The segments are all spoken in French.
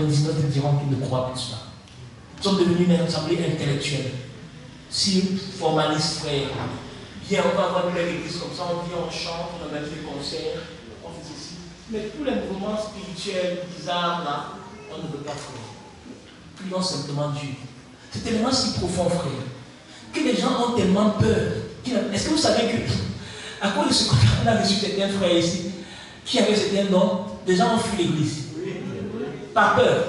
99 te diront qu'ils ne croient plus cela. Nous sommes devenus une assemblée intellectuelle. Si formaliste, frère, bien, on va avoir une belle église comme ça, on vient, on chante, on a des concerts, on fait ceci. Mais tous les mouvements spirituels, bizarres, là, on ne veut pas faire. Prions simplement Dieu. C'est tellement si profond, frère, que les gens ont tellement peur. Est-ce que vous savez que, à cause de ce qu'on a reçu certains frères ici, qui avaient certains dons, des gens ont fui l'église. Par peur.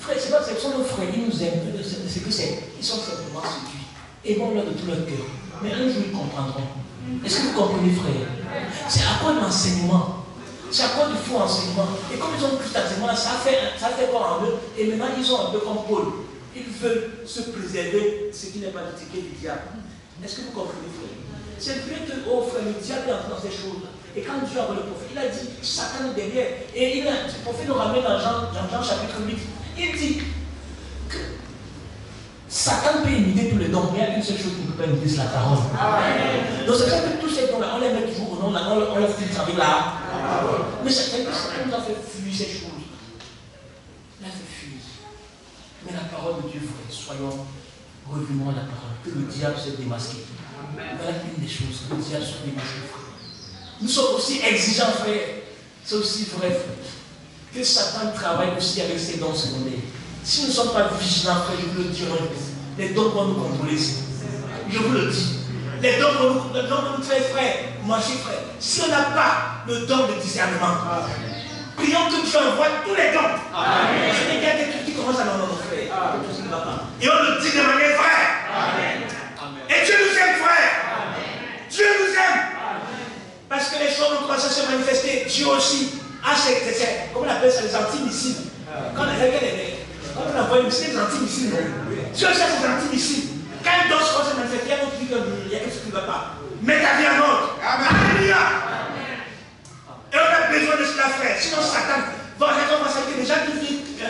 Frère, c'est pas que ce sont nos frères, ils nous aiment. C'est que c'est. Ils sont simplement séduits. Aimons-leur de tout leur cœur. Mais un jour, ils comprendront. Est-ce que vous comprenez, frère? C'est à quoi l'enseignement? C'est à quoi du faux enseignement? Et comme ils ont pris cet enseignement-là, ça fait quoi en eux? Et maintenant, ils sont un peu comme Paul. Ils veulent se préserver de ce qui n'est pas du ticket du diable. Est-ce que vous comprenez, frère? C'est vrai que, oh frère, le diable est entré dans ces choses-là. Et quand Dieu a envoyé le prophète, il a dit Satan est derrière. Et le prophète nous ramène dans Jean chapitre 8. Il dit que Satan peut imiter tous les dons, mais il y a une seule chose qui ne peut pas imiter, c'est la parole. Donc c'est vrai que tous ces dons-là, on les met toujours au nom, on les filtre avec la parole. Mais Satan nous a fait fuir ces choses. Il a fait fuir. Mais la parole de Dieu, frère, soyons, revenons à la parole. Que le diable s'est démasqué. Voilà une des choses, que le diable soit démasqué, frère. Nous sommes aussi exigeants, frère. C'est aussi vrai, frère, que Satan travaille aussi avec ses dons secondaires. Si nous ne sommes pas vigilants, frère, je vous le dis, les dons vont nous contrôler. Je vous le dis. Les dons vont nous faire, frère, manger, frère. Si on n'a pas le don de discernement, prions que Dieu envoie tous les dons. Je n'ai qu'à quelqu'un qui commence à nous frère. Et on le dit de manière vraie. Et Dieu nous aime, frère. Dieu nous aime. Parce que les choses ont commencé à se manifester. Dieu aussi a ses, comment on appelle ça, les antimissiles. Quand on envoie une missile, les antimissiles, Dieu a ses antimissiles. Quand il doit se manifester, il y a d'autres qui disent qu'il y a quelque chose qui ne va pas. Mets ta vie en ordre. Alléluia. Et on a besoin de cela, frère. Sinon, Satan va commencer que les gens qui vivent.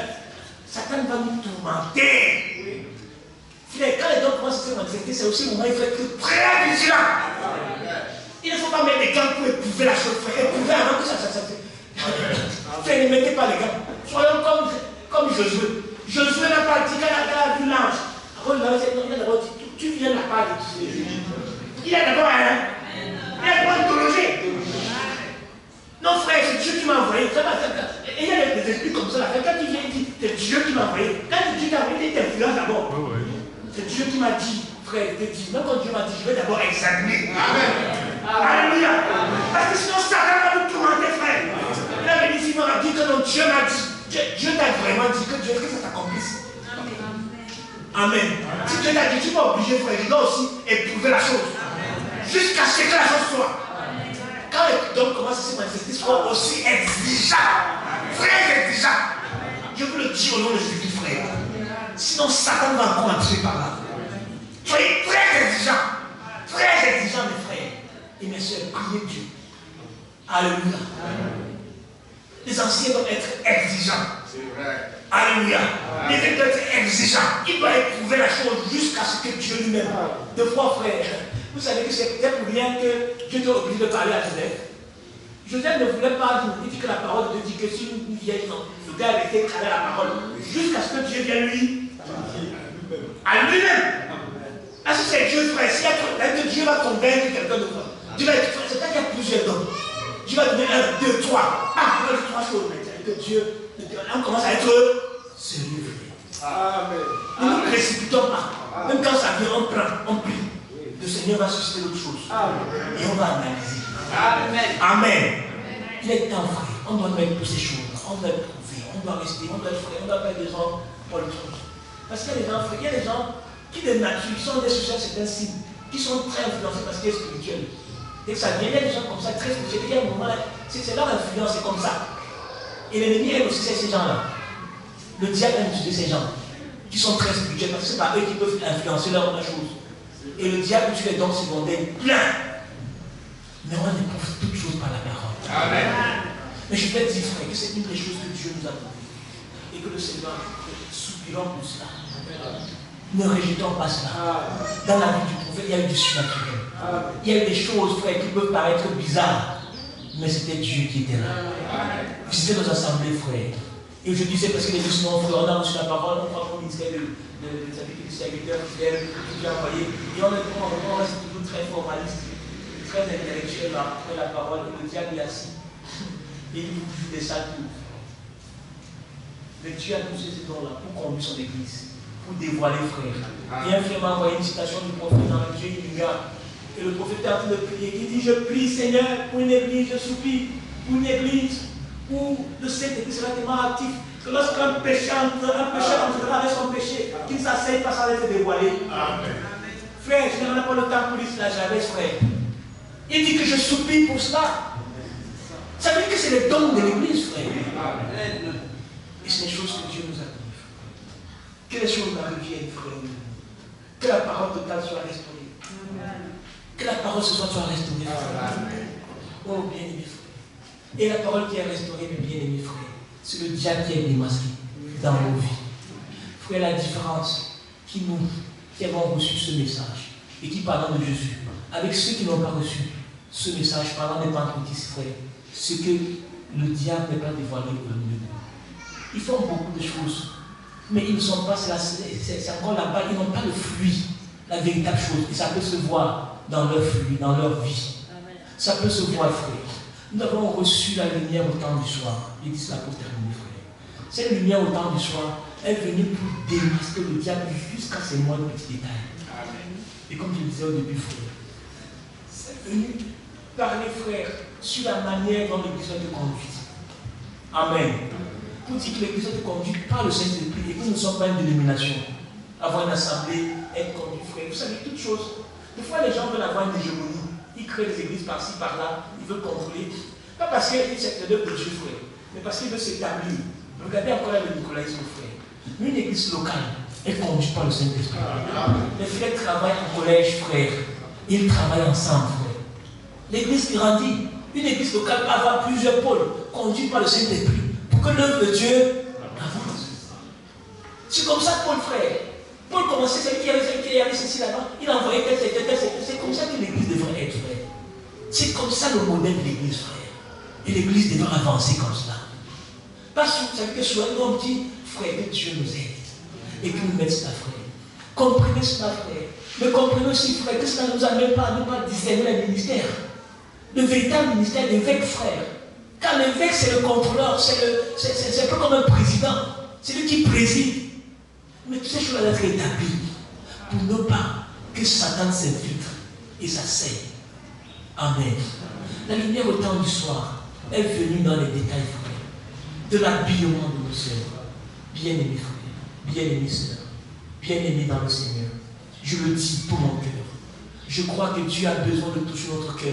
Satan va nous tourmenter. Frère, quand les dons commencent à se manifester, c'est aussi le moment où il faut être très vigilant. Il ne faut pas mettre des gants pour éprouver la chose, frère. Éprouver avant que ça frère, ne mettez pas les gants. Soyons comme Josué. Josué n'a pas dit qu'elle a vu l'ange. Avant, il a d'abord dit, tu viens de la part de Dieu. Il a d'abord interrogé. Non, frère, c'est Dieu qui m'a envoyé. Et il y a des esprits comme ça. Quand tu viens, il dit, c'est Dieu qui m'a envoyé. Quand tu dis qu'il t'a envoyé, il t'influence d'abord. C'est Dieu qui m'a dit, frère, il te dit. Même quand Dieu m'a dit, je vais d'abord examiner. Alléluia. Parce que sinon, Satan va nous tourmenter, frère. Il a venu ici, il m'a dit que non, Dieu m'a dit. Dieu t'a vraiment dit que Dieu, que ça t'accomplisse. Amen. Si Dieu t'a dit, tu vas obligé, frère, je dois aussi éprouver la chose. Jusqu'à ce que la chose soit. Quand les dons commencent à se manifester, sois aussi exigeant. Frère exigeant. Je vous le dis au nom de Jésus, frère. Sinon, Satan va encore entrer par là. Soyez très exigeants. Très exigeants, mes frères. Et mes soeurs, priez Dieu. Alléluia. Les anciens doivent être exigeants. C'est vrai. Alléluia. Les frères doivent être exigeants. Ils doivent éprouver la chose jusqu'à ce que Dieu lui-même. Deux fois, frère. Vous savez que c'est peut-être pour rien que Dieu doit obligé de parler à Joseph. Joseph ne voulait pas dire, il dit que la parole de Dieu dit que si une vieille, non, le gars avait été travailler la parole jusqu'à ce que Dieu vienne lui. À lui-même. Est-ce que c'est Dieu, frère? Si Dieu va convaincre quelqu'un de quoi? Dieu va être frère, c'est pas qu'il y a plusieurs dons. Dieu va donner 1, 2, 3. Ah, il va dire 3 choses maintenant. Que Dieu, on commence à être sérieux. Amen. Nous ne nous précipitons pas. Même quand ça vient, on prend, on prie. Le Seigneur va susciter d'autres choses. Et on va analyser. Amen. Amen. Il est temps, frère. On doit mettre toutes ces choses-là. On doit éprouver. On doit rester. On doit être frère. On doit faire des gens pour le truc. Parce qu'il y a des gens, frère. Il y a des gens qui, de nature, sont des sujets certains signes, qui sont très influencés parce qu'ils sont spirituels. Et que ça vient. Il y a des gens comme ça, très spirituels. Il y a un moment là, c'est leur influence, c'est comme ça. Et l'ennemi aime aussi ces gens-là. Le diable aime utiliser ces gens qui sont très spirituels parce que c'est pas eux qui peuvent influencer leur chose. Et le diable tue les dons secondaires plein. Mais on éprouve toutes choses par la parole. Amen. Mais je vais dire, frère, que c'est une des choses que Dieu nous a données. Et que le Seigneur, soupirons pour cela. Ne rejetons pas cela. Dans la vie du prophète, il y a eu du surnaturel. Il y a eu des choses, frère, qui peuvent paraître bizarres. Mais c'était Dieu qui était là. Visitez nos assemblées, frère. Et aujourd'hui, c'est parce que les gens on a reçu la parole, on croit au ministère des serviteurs fidèles, tout est envoyé. Et on reste toujours très formaliste, très intellectuel après la parole. Et le diable est assis. Et il vous dit des sales tours. Mais Dieu a poussé ces dons-là pour conduire son église, pour dévoiler frère. Et un frère m'a envoyé une citation du prophète dans le Dieu Illuminat. Et le prophète est en train de prier. Il dit, je prie Seigneur pour une église, je supplie pour une église où le Saint-Esprit sera tellement actif que lorsqu'un pécheur entrera avec son péché, qu'il ne s'asseye pas sans être dévoilé. Amen. Frère, je n'en ai pas le temps pour dire cela, j'avais frère. Il dit que je supplie pour cela. Ça veut dire que c'est les dons de l'église, frère. Amen. Et c'est les choses que Dieu nous a données. Que les choses reviennent, frère. Que la parole totale soit restaurée. Amen. Que la parole ce soir soit restaurée, frère. Oh, bien-aimé frère. Et la parole qui est restaurée, mes bien-aimés frères, c'est le diable qui est démasqué dans nos vies. Frère, la différence qui avons reçu ce message et qui parlent de Jésus, avec ceux qui n'ont pas reçu ce message parlant des pentecôtistes, frères, c'est que le diable n'est pas dévoilé au milieu d'eux. Ils font beaucoup de choses, mais ils ne sont pas, c'est encore là-bas, ils n'ont pas le fruit, la véritable chose. Et ça peut se voir dans leur fruit, dans leur vie. Ça peut se voir, frère. Nous avons reçu la lumière au temps du soir. Il dit cela pour terminer, frère. Cette lumière au temps du soir est venue pour démasquer le diable jusqu'à ces moindres petits détails. Amen. Et comme je le disais au début, frère, c'est venu parler, frère, sur la manière dont l'Église doit être conduite. Amen. Pour dire que l'Église doit être conduite par le Saint-Esprit et que nous ne sommes pas une dénomination. Avoir une assemblée, être conduit, frère. Vous savez, toutes choses. Des fois, les gens veulent avoir une hégémonie. Ils créent des églises par-ci, par-là, ils veulent contrôler. Pas parce que c'est l'œuvre de Dieu, frère, mais parce qu'ils veulent s'établir. Regardez encore là le nicolaïsme, frère. Une église locale est conduite par le Saint-Esprit. Les frères travaillent en collège, frère. Ils travaillent ensemble, frère. L'église grandit. Une église locale peut avoir plusieurs pôles conduits par le Saint-Esprit pour que l'œuvre de Dieu avance. C'est comme ça, Paul, frère. Paul commençait, c'est lui qui avait ceci là-bas, il envoyait tel. C'est comme ça que l'église devrait être, frère. C'est comme ça le modèle de l'église, frère. Et l'église devrait avancer comme cela. Parce que vous savez que souvent on dit, frère, que Dieu nous aide. Et que nous mette cela, frère. Comprenez cela, frère. Mais comprenez aussi, frère, que cela ne nous amène pas à ne pas discerner les ministères. Le véritable ministère d'évêque, frère. Car l'évêque, c'est le contrôleur, c'est un peu comme un président. C'est lui qui préside. Mais toutes ces choses doivent être établies pour ne pas que Satan s'infiltre et s'asseye. Amen. La lumière au temps du soir est venue dans les détails, frère, de l'habillement de nos sœurs. Bien-aimés frères, bien-aimés sœurs, bien-aimés dans le Seigneur. Je le dis pour mon cœur. Je crois que Dieu a besoin de toucher notre cœur.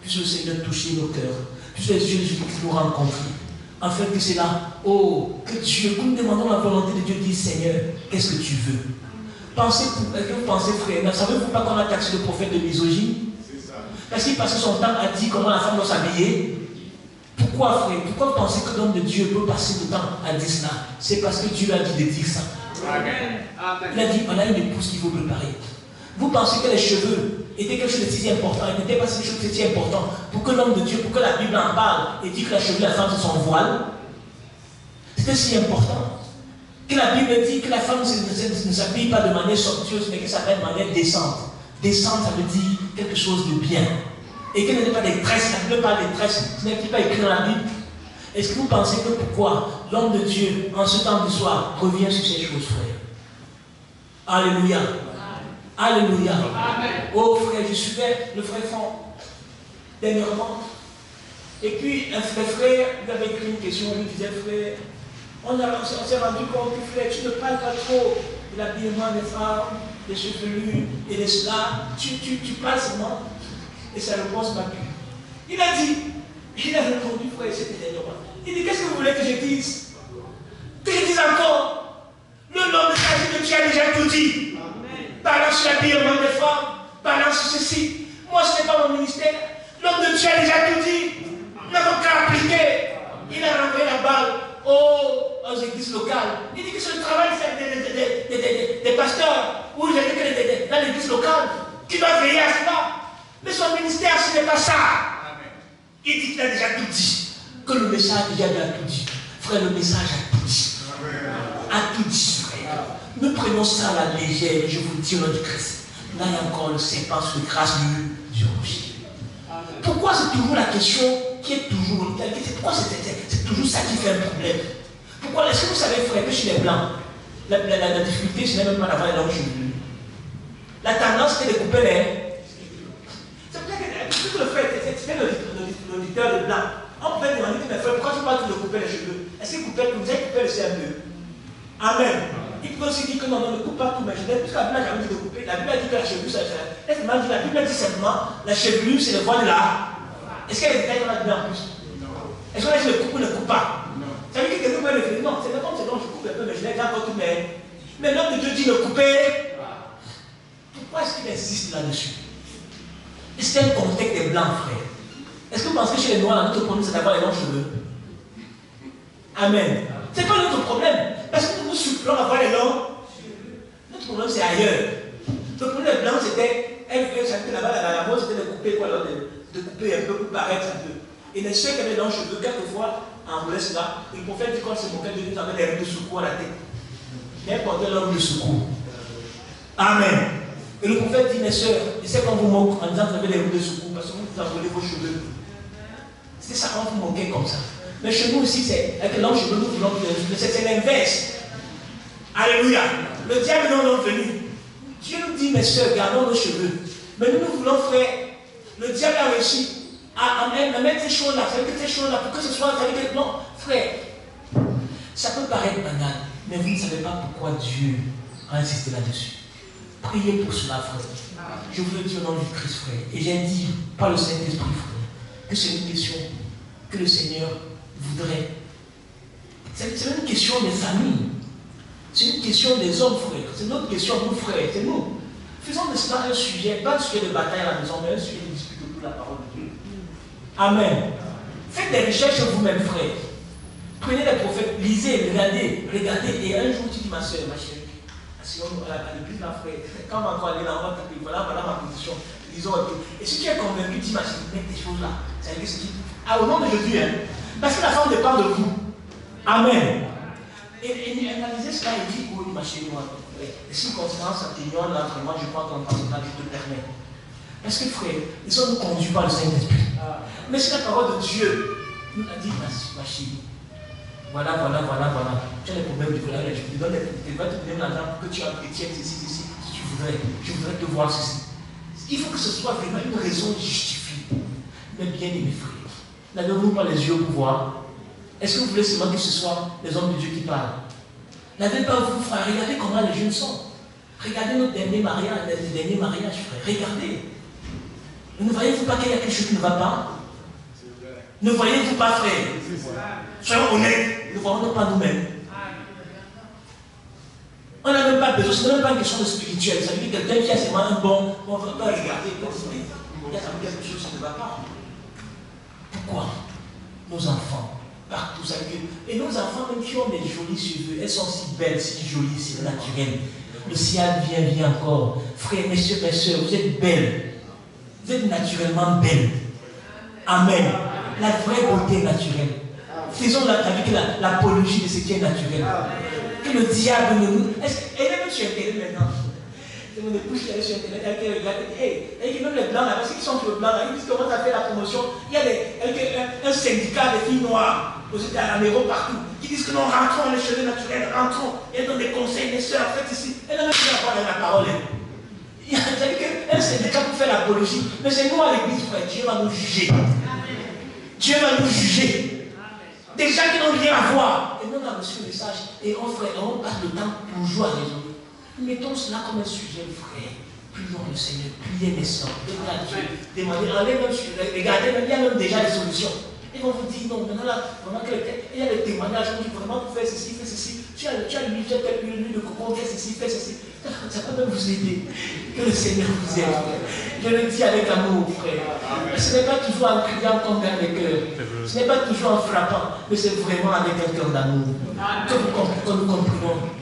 Puisse le Seigneur toucher nos cœurs. Puisse les yeux de Jésus-Christ nous rencontrer. Afin que c'est là, oh, que Dieu, nous demandons la volonté de Dieu, dit Seigneur, qu'est-ce que tu veux? Pensez, est-ce que vous pensez, frère, ne savez-vous pas qu'on a taxé le prophète de misogyne? C'est ça. Parce qu'il passait son temps à dire comment la femme doit s'habiller. Pourquoi, frère? Pourquoi vous pensez que l'homme de Dieu peut passer du temps à dire cela? C'est parce que Dieu a dit de dire ça. Amen. Il a dit, on a une épouse qu'il faut préparer. Vous pensez que les cheveux étaient quelque chose de si important, et n'était pas quelque chose de si important pour que l'homme de Dieu, pour que la Bible en parle et dit que la cheveux de la femme c'est son voile? C'était si important que la Bible dit que la femme ne s'habille pas de manière somptueuse, mais qu'elle s'habille de manière décente. Décente, ça veut dire quelque chose de bien. Et qu'elle n'est pas des tresses, la Bible parle des tresses, ce n'est pas écrit dans la Bible. Est-ce que vous pensez que pourquoi l'homme de Dieu, en ce temps du soir, revient sur ces choses, frère? Alléluia. Alléluia. Amen. Oh frère, je suivais le frère Fond dernièrement. Et puis un frère lui avait écrit une question, il lui disait, frère, on s'est rendu compte que frère, tu ne parles pas trop de l'habillement des femmes, des chevelures et de cela. Tu parles seulement. Et sa réponse m'a plu. Il a répondu, frère, c'était dernièrement. Il dit, qu'est-ce que vous voulez que je dise? Que je dise encore? Le nom de Jésus que tu as déjà tout dit. Parlant sur l'habillement des femmes, parlant sur ceci. Moi, ce n'est pas mon ministère. L'homme de Dieu a déjà tout dit. Nous n'avons qu'à appliquer. Il a renvoyé la balle aux églises locales. Il dit que c'est le travail des pasteurs ou dans l'église locale qui doit veiller à cela. Mais son ministère, ce n'est pas ça. Il dit qu'il a déjà tout dit. Que le message déjà tout dit. Frère, le message a tout dit. à tout distraire. Nous prenons ça à la légère, je vous dis au nom du Christ. Là, il y a encore le serpent sur le grâce du rocher. Pourquoi c'est toujours la question qui est toujours. Pourquoi c'est toujours ça qui fait un problème? Pourquoi est-ce que vous savez, frère, que chez les blancs, la difficulté, ce n'est même pas d'avoir les longs cheveux. La tendance, c'est de couper les. C'est pour ça que le frère, c'est l'auditeur de blanc. On peut demander, mais frère, pourquoi tu ne vas pas couper les cheveux? Est-ce que vous avez coupé le CM2? Amen. Il peut aussi dire que non, ne coupe pas tout, mais je n'ai plus la Bible n'a jamais dit de couper. La Bible a dit que la chevelure, la Bible dit simplement, la chevelure, c'est le voile de la. Est-ce qu'il y a des détails dans la Bible en plus? Est-ce qu'on a dit le coupe ou ne coupe pas? Ça veut dire que quelqu'un peut le faire. Non, c'est comme c'est donc je coupe un peu, mais je l'ai déjà encore tout, mais l'homme de Dieu dit de couper. Pourquoi est-ce qu'il insiste là-dessus? C'est un contexte des blancs, frère. Est-ce que vous pensez que chez les noirs, notre problème, c'est d'avoir les longs cheveux? Amen. Ce n'est pas notre problème. Parce que nous soufflons avoir les longs. Notre problème, c'est ailleurs. Le problème des blancs, c'était. Là-bas, la mode, c'était de couper quoi, de couper un peu pour paraître un peu. Et les ceux qui avaient les longs cheveux, quelquefois, en Bresse là, le prophète dit qu'on se moquait de nous avec les roues de secours à la tête. Mais portait l'homme de secours. Amen. Et le prophète dit, mes soeurs, je sais qu'on vous moque en disant que vous avez les roues de secours parce que vous envolez vos cheveux. C'était ça qu'on vous moquait comme ça. Mais chez nous aussi, c'est avec les longs cheveux, nous voulons que c'est l'inverse. Alléluia. Le diable est non venu. Dieu nous dit, mes soeurs, gardons nos cheveux. Mais nous voulons faire. Le diable a réussi à mettre ces choses-là. Ça veut dire que ces choses-là, pour que ce soit. Ça veut dire, non, frère, ça peut paraître banal, mais vous ne savez pas pourquoi Dieu a insisté là-dessus. Priez pour cela, frère. Je vous le dis au nom du Christ, frère. Et j'ai dit par le Saint-Esprit, frère, que c'est une question que le Seigneur voudrait. C'est une question des familles. C'est une question des hommes, frère. C'est notre question, nous, frères. C'est nous. Faisons de cela un sujet, pas un sujet de bataille à la maison, mais un sujet de dispute autour de la parole de Dieu. Amen. Faites des recherches vous-même, frère. Prenez les prophètes, lisez, regardez. Et un jour, tu dis, ma soeur, ma chérie, à l'église, ma frère, quand on va encore aller là, on va taper, voilà ma position. Disons, et si tu es convaincu, dis, ma chérie, mets tes choses là. Ça veut dire ce qui. Ah, au nom de Jésus, hein. Parce que la femme dépend de vous. Amen. Et analysez cela et dit, oui, ma chérie, moi, les circonstances atténuantes là, vraiment, je crois qu'on ne te permet. Parce que, frère, ils sont nous conduits par le Saint-Esprit. Mais c'est la parole de Dieu. Nous a dit, ma chérie, voilà. Tu as des problèmes de volage, je te donne l'argent pour que tu entretiennes ceci, si tu voudrais. Je voudrais te voir ceci. Il faut que ce soit vraiment une raison justifiée. Mais bien aimé, frère, n'avez-vous pas les yeux pour voir? Est-ce que vous voulez seulement que ce soit les hommes de Dieu qui parlent? N'avez pas vous, frère, regardez comment les jeunes sont. Regardez notre dernier mariage, frère. Regardez. Ne voyez-vous pas qu'il y a quelque chose qui ne va pas? Ne voyez-vous pas, frère? Soyons honnêtes, ne voyons pas nous-mêmes. On n'a même pas besoin, ce n'est même pas une question de spirituel. Ça veut dire que quelqu'un qui a seulement un bon, on ne va pas regarder, il y a quelque chose qui ne va pas. Pourquoi? Nos enfants, partout, ça veut dire, et nos enfants, même qui ont des jolis cheveux, elles sont si belles, si jolies, si naturelles. Le ciel vient encore. Frères, messieurs, mes soeurs, vous êtes belles. Vous êtes naturellement belles. Amen. La vraie beauté naturelle. Faisons avec l'apologie de ce qui est naturel. Que le diable ne nous. Elle est même sur Internet maintenant. C'est mon épouse qui est sur Internet, elle regarde, et même les blancs là, parce qu'ils sont sur le blanc là, ils disent comment ça fait la promotion. Il y a un syndicat de filles noires aux États-Unis, partout, qui disent que non, rentrons les cheveux naturels, rentrons. Et elles donnent des conseils, des soeurs, faites ici. Elle n'a même pas rapport avec la parole. C'est-à-dire qu'un syndicat pour faire l'apologie. Mais c'est nous à l'église, frère, Dieu va nous juger. Dieu va nous juger. Des gens qui n'ont rien à voir. Et nous, on a reçu le message. Et on passe le temps toujours à raisonner. Mettons cela comme un sujet, frère. Prions le Seigneur. Priez mes soeurs. Demandez à Dieu. Demandez, allez même sur. Regardez, il y a même déjà des solutions. Ils vont vous dire, non, maintenant là, vraiment, il y a des témoignages. On dit vraiment, tu fais ceci, fais ceci. Tu as l'huile, tu as l'huile de coco, fais ceci, fais ceci. Ça peut même vous aider. Que le Seigneur vous aide. Je le dis avec amour, frère. Ce n'est pas toujours en criant comme dans les cœurs. Ce n'est pas toujours en frappant, mais c'est vraiment avec un cœur d'amour. Que nous comprenons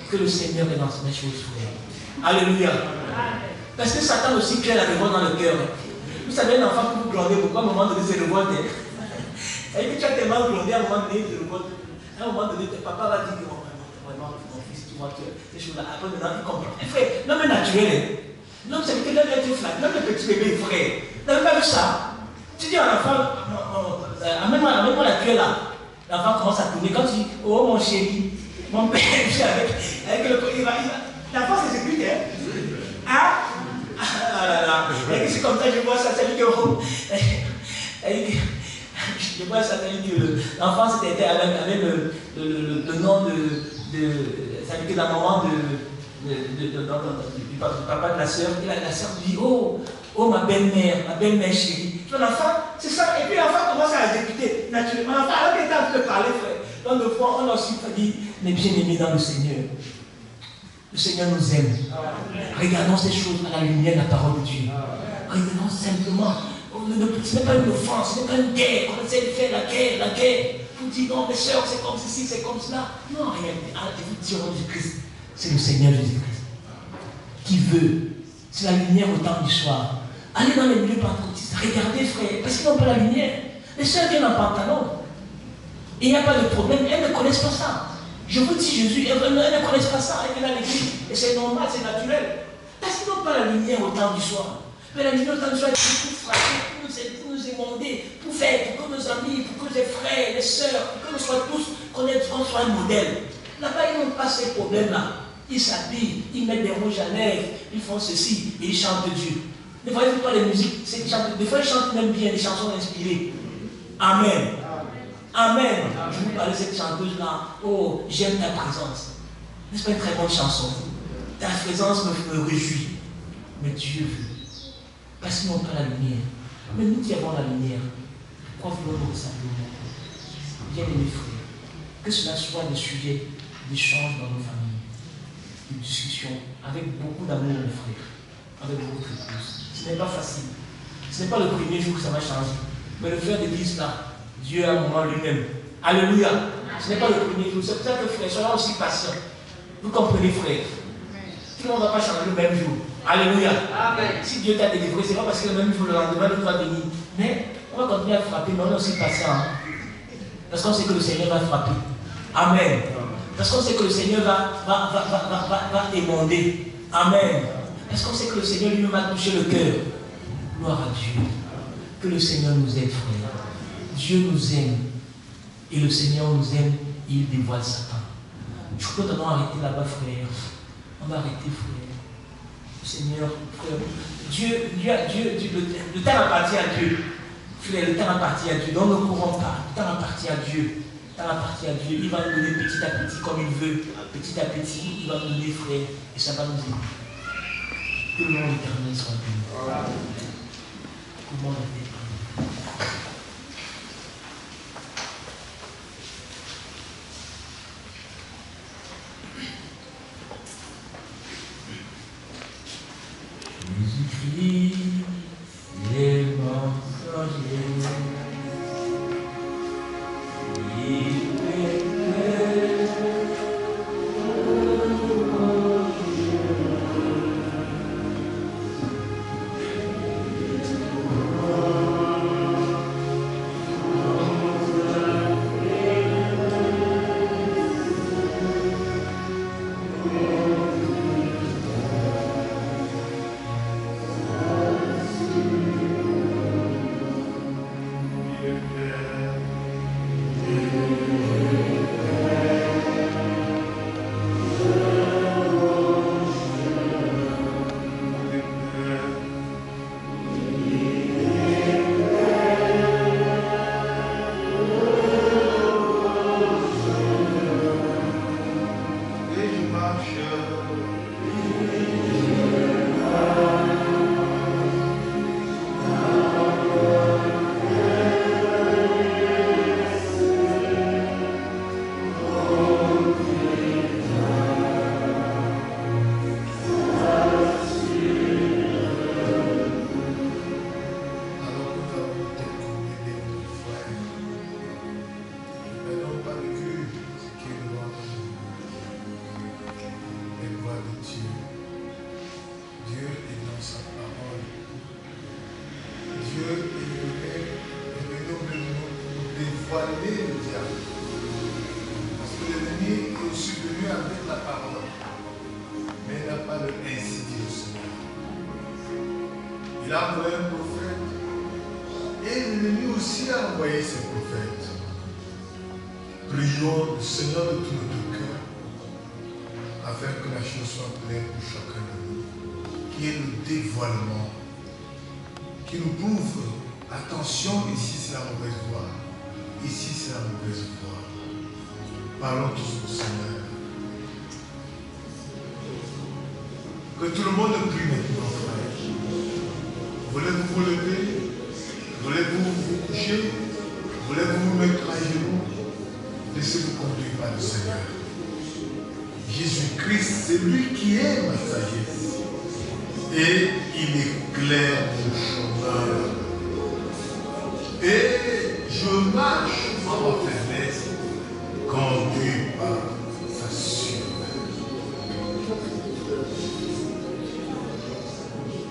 que le Seigneur est dans ces choses, frère. Alléluia. Parce que Satan aussi crée la révolte dans le cœur. Vous savez, un enfant que vous glandez, pourquoi à un moment donné c'est révolte? Et que tu as tellement glandé, à un moment donné, tu révoltes. À un moment donné, ton papa va dire que vraiment, mon fils, voiture, ces choses-là. Après, maintenant, il comprend. Frère, l'homme est naturel. L'homme, c'est que l'homme est flat. L'homme est petit bébé, frère. Vous n'avez pas vu ça? Tu dis à l'enfant, amène-moi la tuer là. L'enfant commence à tourner. Quand tu dis, oh mon chéri, mon père, avec le il va. L'enfant s'exécute, hein? Ah là là. Et c'est comme ça, je vois ça, ça dit que. Je vois ça, ça dit que l'enfant c'était avec le nom ça dit que la maman du papa de la soeur, et la soeur dit, oh ma belle-mère chérie. Tu vois l'enfant, c'est ça, et puis l'enfant commence à exécuter naturellement. L'enfant, alors qu'il est en train de parler, frère, dans le fond, on a aussi dit, mais bien-aimés dans le Seigneur. Le Seigneur nous aime. Regardons ces choses à la lumière de la parole de Dieu. Regardons simplement. Ce n'est pas une offense, ce n'est pas une guerre. On essaie de faire la guerre. Vous dites non, mes soeurs, c'est comme ceci, c'est comme cela. Non, rien. Vous direz Jésus-Christ. C'est le Seigneur Jésus-Christ qui veut. C'est la lumière au temps du soir. Allez dans les milieux pentecôtistes. Regardez, frère, parce qu'ils n'ont pas la lumière. Les soeurs viennent en pantalon. Et il n'y a pas de problème. Elles ne connaissent pas ça. Je vous dis Jésus, elles ne connaissent pas ça. Elles viennent à l'église. Et c'est normal, c'est naturel. Parce qu'ils n'ont pas la lumière au temps du soir. Mais la lumière au temps du soir, c'est pour frapper, pour nous émonder, pour faire, pour que nos amis, pour que les frères, les sœurs, pour que nous soyons tous, qu'on soit un modèle. Là-bas, ils n'ont pas ces problèmes-là. Ils s'habillent, ils mettent des rouges à lèvres, ils font ceci, et ils chantent Dieu. Ne voyez-vous pas les musiques, des fois ils chantent même bien des chansons inspirées. Amen. Amen. Je vous parlais de cette chanteuse-là. Oh, j'aime ta présence. N'est-ce pas une très bonne chanson? Ta présence me réjouit. Mais Dieu veut. Parce qu'ils n'ont pas la lumière. Mais nous qui avons la lumière, pourquoi voulons-nous ressembler au monde? Bien-aimés frères, que cela soit des sujets d'échange dans nos familles, de discussion, avec beaucoup d'amour, mes frères, avec votre épouse. Ce n'est pas facile. Ce n'est pas le premier jour que ça va changer. Mais le frère d'église là, Dieu a un moment lui-même. Alléluia. Ce n'est pas le premier jour. C'est pour ça que frère, soyons aussi patients. Vous comprenez, frère? Tout le monde ne va pas changer le même jour. Alléluia. Amen. Si Dieu t'a délivré, ce n'est pas parce que le même jour, le lendemain, l'autre va venir. Mais on va continuer à frapper, mais on est aussi patient. Hein? Parce qu'on sait que le Seigneur va frapper. Amen. Parce qu'on sait que le Seigneur va émonder. Amen. Parce qu'on sait que le Seigneur lui-même va toucher le cœur. Gloire à Dieu. Que le Seigneur nous aide, frère. Dieu nous aime. Et le Seigneur nous aime, il dévoile Satan. Je crois que nous allons arrêter là-bas, frère. On va arrêter, frère. Le Seigneur, frère. Le temps appartient à Dieu. Frère, le temps appartient à Dieu. Donc ne courons pas. Le temps appartient à Dieu. Le temps appartient à Dieu. Il va nous donner petit à petit comme il veut. Petit à petit, il va nous donner, frère. Et ça va nous aider. Que le nom éternel soit béni. Que le monde éternel. Jésus-Christ, les mensongers, dévoiler le diable. Parce que l'ennemi est aussi venu avec la parole. Il a envoyé un prophète. Et l'ennemi aussi a envoyé ses prophètes. Prions le Seigneur de tout notre cœur, afin que la chose soit claire pour chacun de nous. Qui est le dévoilement, qui nous prouve, attention, ici c'est la mauvaise voie, ici c'est la mauvaise voie. Parlons tous au Seigneur. Que tout le monde prie maintenant, frère. Voulez-vous vous lever? Voulez-vous vous coucher? Voulez-vous vous mettre à genoux? Laissez-vous conduire par le Seigneur. Jésus-Christ, c'est lui qui est ma sagesse. Et il éclaire mon chemin. Et je marche en ma faiblesse, conduit par sa sûreté.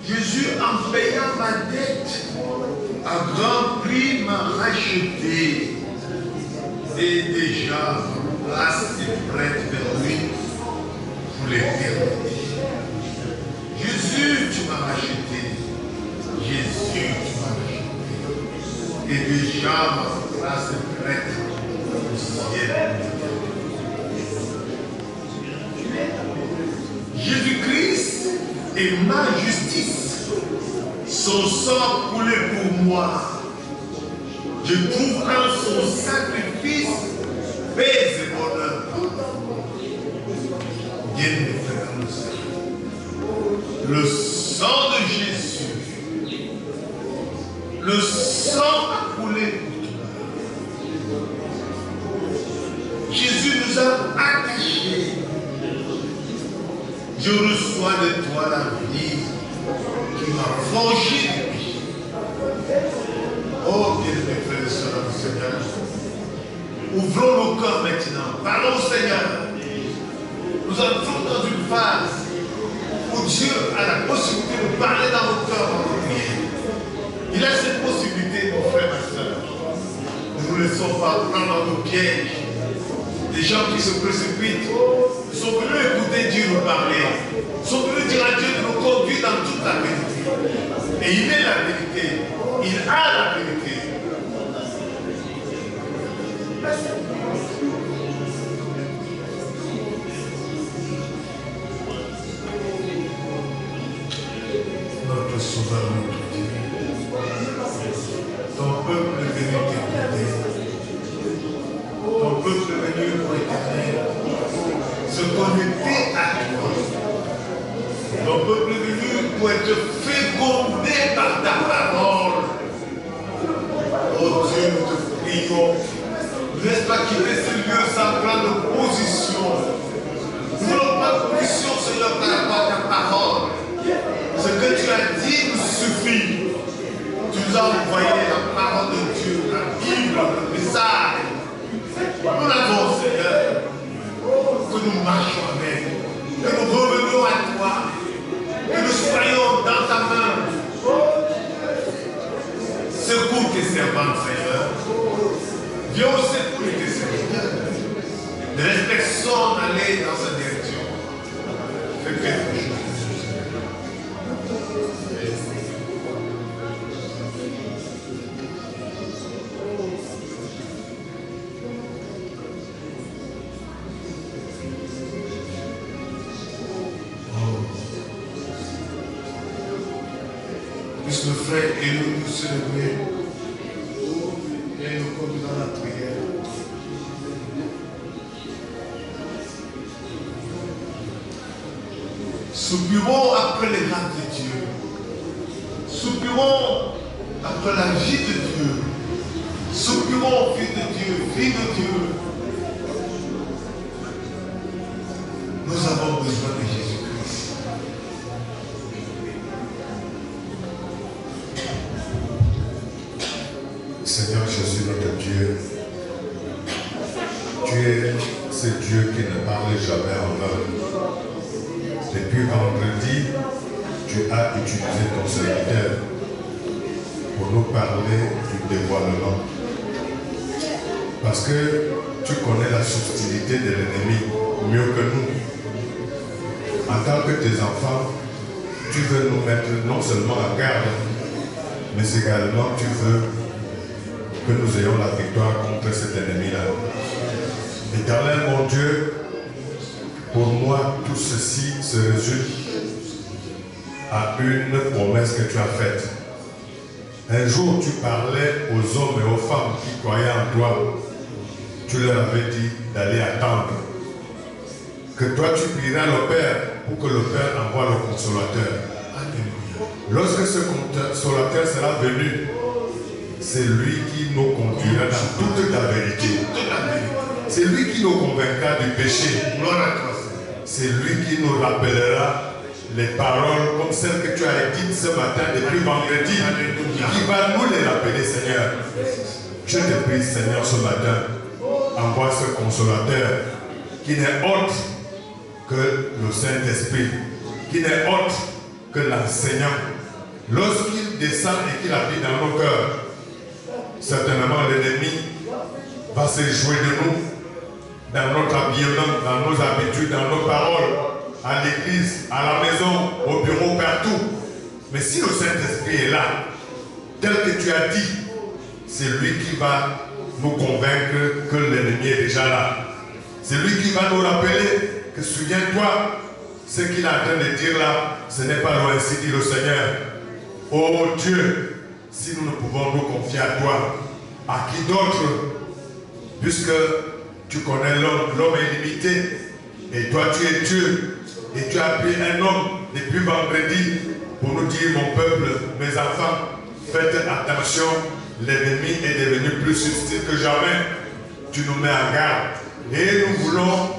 Jésus, en payant ma dette, à grand prix m'a racheté. Et déjà, ma place est prête vers lui pour l'éternité. Jésus, tu m'as racheté. Jésus, tu m'as racheté. Et déjà, ma place est prête au ciel. Jésus-Christ est ma justice. Son sang coulé pour moi. Je trouve qu'en son sacrifice pèse et bonheur. Bien mes frères, le sang de Jésus, le sang a coulé pour toi. Jésus nous a attachés. Je reçois de toi la vie qui m'a forgé de vie. Oh, bien mes frères et sœurs du Seigneur, ouvrons nos cœurs maintenant. Parlons au Seigneur. Nous entrons dans une phase où Dieu a la possibilité de parler dans nos cœurs en prière. Il a cette possibilité, mon frère, ma soeur. Ne nous laissons pas prendre dans nos pièges. Des gens qui se précipitent sont venus écouter Dieu nous parler. Sont venus dire à Dieu de nous conduire dans toute la vérité. Et il est la vérité. Il a la vérité. Notre Sauveur, notre Dieu, ton peuple est venu t'écouter. Ton peuple est venu pour éternel se connecter à toi. Ton peuple est venu pour être fécondé par ta parole. Oh Dieu, nous te prions. Ne laisse pas quitter ce lieu sans prendre position. Nous ne voulons pas position, Seigneur, par rapport à ta parole. Ce que tu as dit nous suffit. Tu nous as envoyé la parole de Dieu, la Bible, le message. Nous l'avons, Seigneur. Que nous marchions avec. Que nous revenions à toi. Que nous soyons dans ta main. Secours tes servantes, Seigneur. Viens au secours de tes serviteurs. Ne laisse personne aller dans sa direction. Fais quelque chose. Puisse le frère et nous se lever et nous conduire dans la prière. Soupirons après les grâces de Dieu. Soupirons après la vie de Dieu. Soupirons, vie de Dieu, vie de Dieu. Nous avons besoin de Jésus-Christ. Seigneur Jésus, notre Dieu, tu es ce Dieu qui ne parle jamais en vain. Depuis vendredi, tu as utilisé ton serviteur pour nous parler du dévoilement. Parce que tu connais la subtilité de l'ennemi mieux que nous. En tant que tes enfants, tu veux nous mettre non seulement en garde, mais également tu veux que nous ayons la victoire contre cet ennemi-là. Éternel mon Dieu, pour moi, tout ceci se résume à une promesse que tu as faite. Un jour, tu parlais aux hommes et aux femmes qui croyaient en toi. Tu leur avais dit d'aller attendre. Que toi, tu prieras le Père pour que le Père envoie le Consolateur. Lorsque ce Consolateur sera venu, c'est lui qui nous conduira dans toute la vérité. C'est lui qui nous convaincra du péché. C'est lui qui nous rappellera les paroles comme celles que tu as dites ce matin depuis vendredi, qui va nous les rappeler, Seigneur. Je te prie, Seigneur, ce matin, envoie ce Consolateur qui n'est autre que le Saint-Esprit, qui n'est autre que l'enseignant. Lorsqu'il descend et qu'il habite dans nos cœurs, certainement l'ennemi va se jouer de nous dans notre habillement, dans nos habitudes, dans nos paroles, à l'église, à la maison, au bureau, partout. Mais si le Saint-Esprit est là, tel que tu as dit, c'est lui qui va nous convaincre que l'ennemi est déjà là. C'est lui qui va nous rappeler que souviens-toi, ce qu'il est en train de dire là, ce n'est pas loin, ainsi dit le Seigneur. Oh Dieu, si nous ne pouvons nous confier à toi, à qui d'autre, puisque tu connais l'homme, l'homme est limité, et toi tu es Dieu, et tu as pris un homme depuis vendredi pour nous dire, mon peuple, mes enfants, faites attention, l'ennemi est devenu plus subtil que jamais. Tu nous mets en garde, et nous voulons,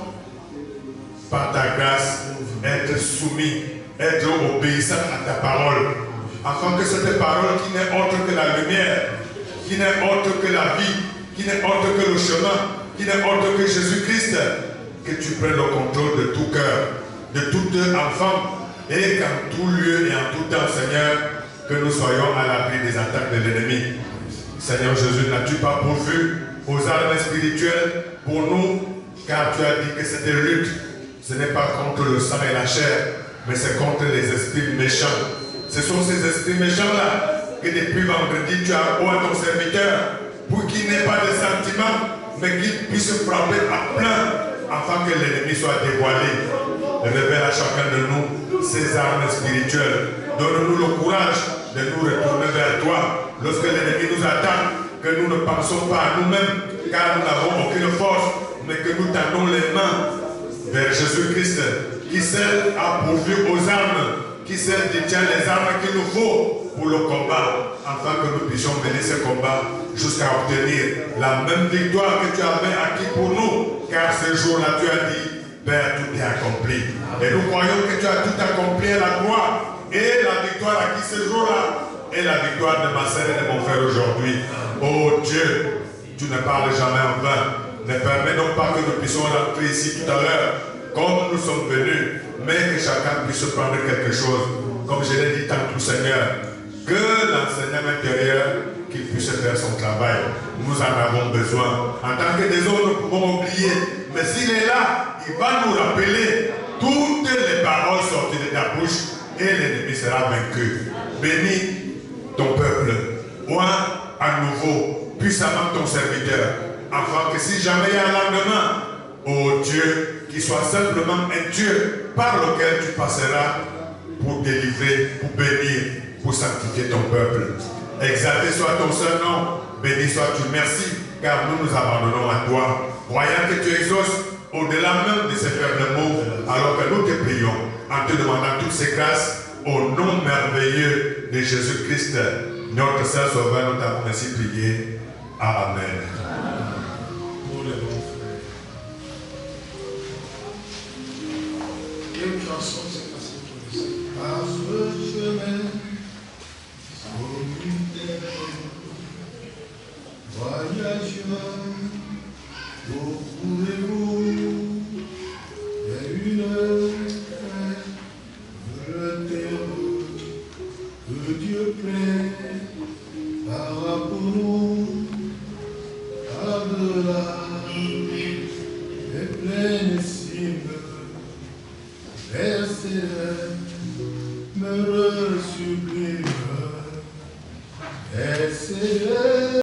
par ta grâce, être soumis, être obéissants à ta parole, afin que cette parole qui n'est autre que la lumière, qui n'est autre que la vie, qui n'est autre que le chemin, qui n'est autre que Jésus-Christ, que tu prennes le contrôle de tout cœur, de tout enfant, et qu'en tout lieu et en tout temps, Seigneur, que nous soyons à l'abri des attaques de l'ennemi. Seigneur Jésus, n'as-tu pas pourvu aux armes spirituelles pour nous, car tu as dit que cette lutte, ce n'est pas contre le sang et la chair, mais c'est contre les esprits méchants. Ce sont ces esprits méchants-là que depuis vendredi, tu as envoyé ton serviteur pour qu'il n'ait pas de sentiments, mais qu'il puisse frapper à plein afin que l'ennemi soit dévoilé. Révèle à chacun de nous ces armes spirituelles. Donne-nous le courage de nous retourner vers toi lorsque l'ennemi nous attaque, que nous ne pensons pas à nous-mêmes, car nous n'avons aucune force, mais que nous tendons les mains vers Jésus-Christ, qui seul a pourvu aux armes, qui seul détient les armes qu'il nous faut pour le combat, afin que nous puissions mener ce combat jusqu'à obtenir la même victoire que tu avais acquis pour nous, car ce jour-là tu as dit, Père, tout est accompli. Et nous croyons que tu as tout accompli à la croix, et la victoire acquise ce jour-là est la victoire de ma sœur et de mon frère aujourd'hui. Oh Dieu, tu ne parles jamais en vain. Ne permets donc pas que nous puissions rentrer ici tout à l'heure, comme nous sommes venus, mais que chacun puisse prendre quelque chose. Comme je l'ai dit tantôt, Seigneur, que l'enseignant intérieur, qu'il puisse faire son travail. Nous en avons besoin. En tant que des hommes, nous pouvons oublier. Mais s'il est là, il va nous rappeler toutes les paroles sorties de ta bouche et l'ennemi sera vaincu. Bénis ton peuple. Oins à nouveau puissamment ton serviteur, afin que si jamais il y a un lendemain, oh Dieu, qu'il soit simplement un Dieu par lequel tu passeras pour délivrer, pour bénir, pour sanctifier ton peuple. Exalté soit ton seul nom, béni sois-tu, merci, car nous nous abandonnons à toi, croyant que tu exauces au-delà même de ces faibles mots, alors que nous te prions, en te demandant toutes ces grâces, au nom merveilleux de Jésus-Christ, notre Saint Sauveur, nous t'avons ainsi prié. Amen. Quelle chanson c'est passé pour nous? Par ce chemin, voyageurs, beaucoup de vous, et une heure, que Dieu plaît, par pour nous, par-delà, les pleines cimes, versez me sublime. Et c'est